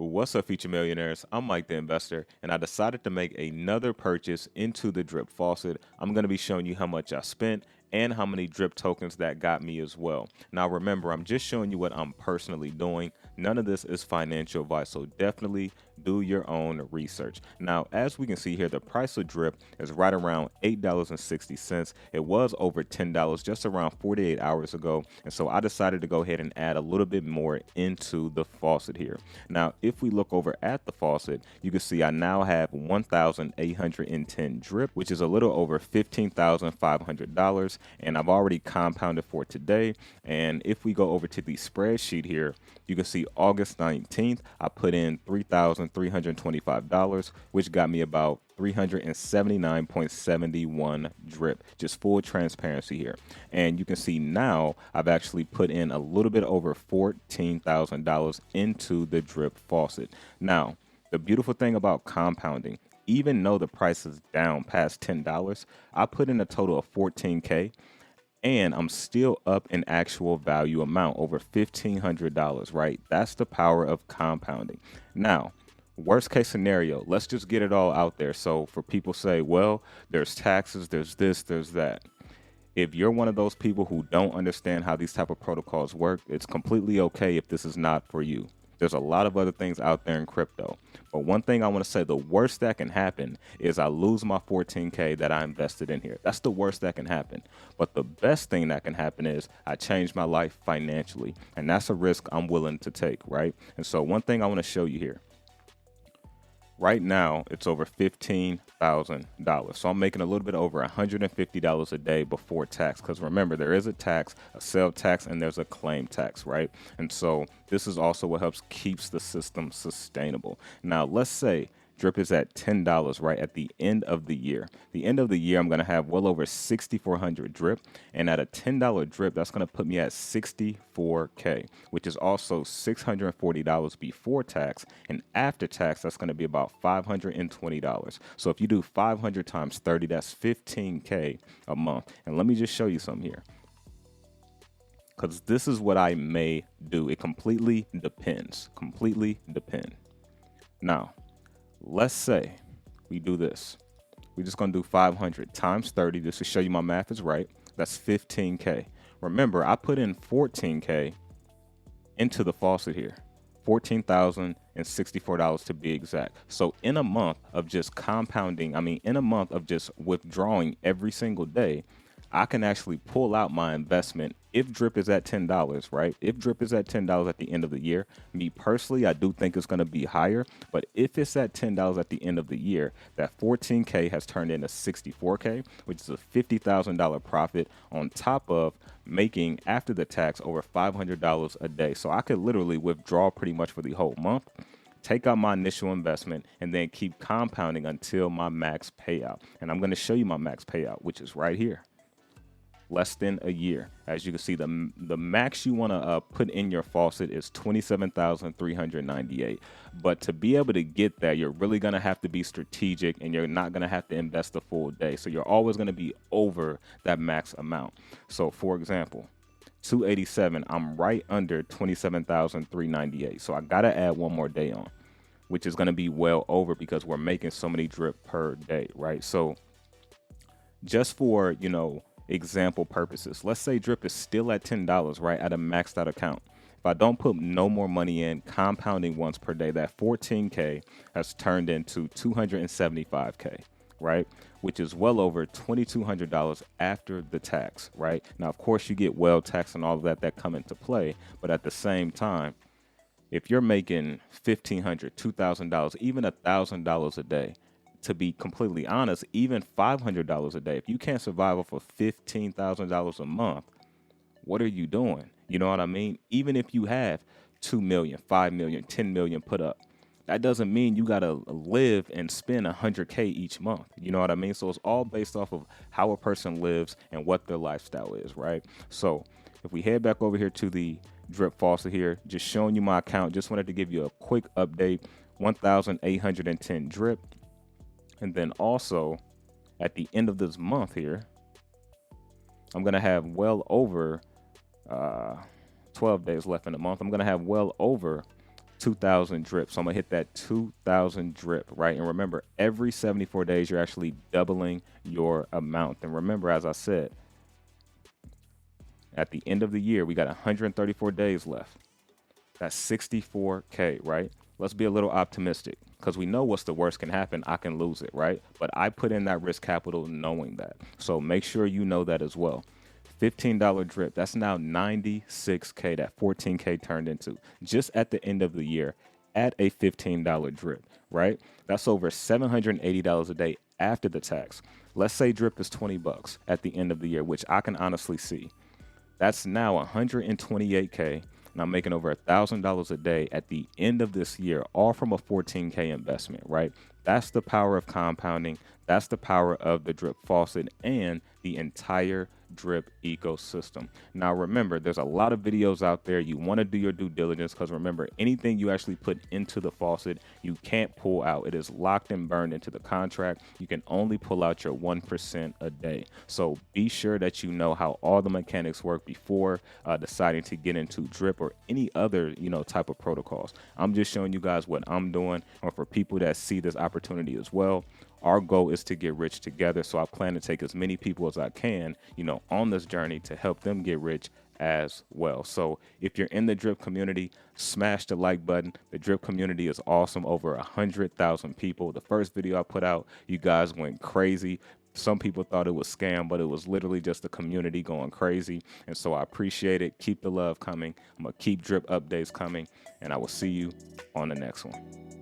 What's up, future millionaires? I'm Mike the Investor, and I decided to make another purchase into the Drip Faucet. I'm going to be showing you how much I spent and how many drip tokens that got me as well. Now remember, I'm just showing you what I'm personally doing. None of this is financial advice, so definitely do your own research. Now, as we can see here, the price of drip is right around $8.60. It was over $10 just around 48 hours ago, and so I decided to go ahead and add a little bit more into the faucet here. Now, if we look over at the faucet, you can see I now have 1,810 drip, which is a little over $15,500, and I've already compounded for today. And if we go over to the spreadsheet here, you can see August 19th, I put in $3,325, which got me about 379.71 drip, just full transparency here. And you can see now I've actually put in a little bit over $14,000 into the drip faucet. Now, the beautiful thing about compounding, even though the price is down past $10, I put in a total of $14K. And I'm still up in actual value amount, over $1,500, right? That's the power of compounding. Now, worst case scenario, let's just get it all out there. So for people say, well, there's taxes, there's this, there's that. If you're one of those people who don't understand how these type of protocols work, it's completely okay if this is not for you. There's a lot of other things out there in crypto. But one thing I want to say, the worst that can happen is I lose my 14K that I invested in here. That's the worst that can happen. But the best thing that can happen is I change my life financially. And that's a risk I'm willing to take, right? And so one thing I want to show you here. Right now, it's over $15,000. So I'm making a little bit over $150 a day before tax. Because remember, there is a tax, a sales tax, and there's a claim tax, right? And so this is also what helps keeps the system sustainable. Now, let's say drip is at $10, right, at the end of the year. The end of the year, I'm going to have well over 6,400 drip. And at a $10 drip, that's going to put me at 64K, which is also $640 before tax. And after tax, that's going to be about $520. So if you do 500 times 30, that's 15K a month. And let me just show you something here, because this is what I may do. It completely depends. Now, let's say we do this. We're just going to do 500 times 30 just to show you my math is right. That's 15K. Remember, I put in 14K into the faucet here. $14,064 to be exact. So in a month of just compounding, in a month of just withdrawing every single day, I can actually pull out my investment if drip is at $10, right? If drip is at $10 at the end of the year, me personally, I do think it's going to be higher. But if it's at $10 at the end of the year, that 14K has turned into 64K, which is a $50,000 profit on top of making after the tax over $500 a day. So I could literally withdraw pretty much for the whole month, take out my initial investment, and then keep compounding until my max payout. And I'm going to show you my max payout, which is right here. Less than a year. As you can see, the max you want to put in your faucet is $27,398. But to be able to get that, you're really going to have to be strategic, and you're not going to have to invest the full day. So you're always going to be over that max amount. So for example, 287, I'm right under 27,398. So I got to add one more day on, which is going to be well over because we're making so many drip per day, right? So just for, example purposes, let's say drip is still at $10, right, at a maxed out account. If I don't put no more money in, compounding once per day, that 14K has turned into 275K, right, which is well over $2,200 after the tax, right? Now, of course, you get well tax and all of that come into play, but at the same time, if you're making $1,500, $2,000, even $1,000 a day, to be completely honest, even $500 a day, if you can't survive off of $15,000 a month, what are you doing? You know what I mean? Even if you have 2 million, 5 million, 10 million put up, that doesn't mean you got to live and spend 100K each month. You know what I mean? So it's all based off of how a person lives and what their lifestyle is, right? So if we head back over here to the drip faucet here, just showing you my account, just wanted to give you a quick update. 1,810 drip. And then also at the end of this month here, I'm going to have well over 12 days left in the month. I'm going to have well over 2,000 drip. So I'm gonna hit that 2,000 drip, right? And remember, every 74 days, you're actually doubling your amount. And remember, as I said, at the end of the year, we got 134 days left. That's 64K, right? Let's be a little optimistic because we know what's the worst can happen. I can lose it, right? But I put in that risk capital knowing that. So make sure you know that as well. $15 drip, that's now 96K, that 14K turned into just at the end of the year at a $15 drip, right? That's over $780 a day after the tax. Let's say drip is 20 bucks at the end of the year, which I can honestly see. That's now 128K, and I'm making over $1,000 a day at the end of this year, all from a 14K investment, right? That's the power of compounding. That's the power of the drip faucet and the entire drip ecosystem. Now, remember, there's a lot of videos out there. You want to do your due diligence because remember, anything you actually put into the faucet, you can't pull out. It is locked and burned into the contract. You can only pull out your 1% a day. So be sure that you know how all the mechanics work before deciding to get into drip or any other, type of protocols. I'm just showing you guys what I'm doing, or for people that see this opportunity as well. Our goal is to get rich together. So I plan to take as many people as I can, on this journey to help them get rich as well. So if you're in the drip community, smash the like button. The drip community is awesome. Over 100,000 people. The first video I put out, you guys went crazy. Some people thought it was scam, but it was literally just the community going crazy. And so I appreciate it. Keep the love coming. I'm going to keep drip updates coming, and I will see you on the next one.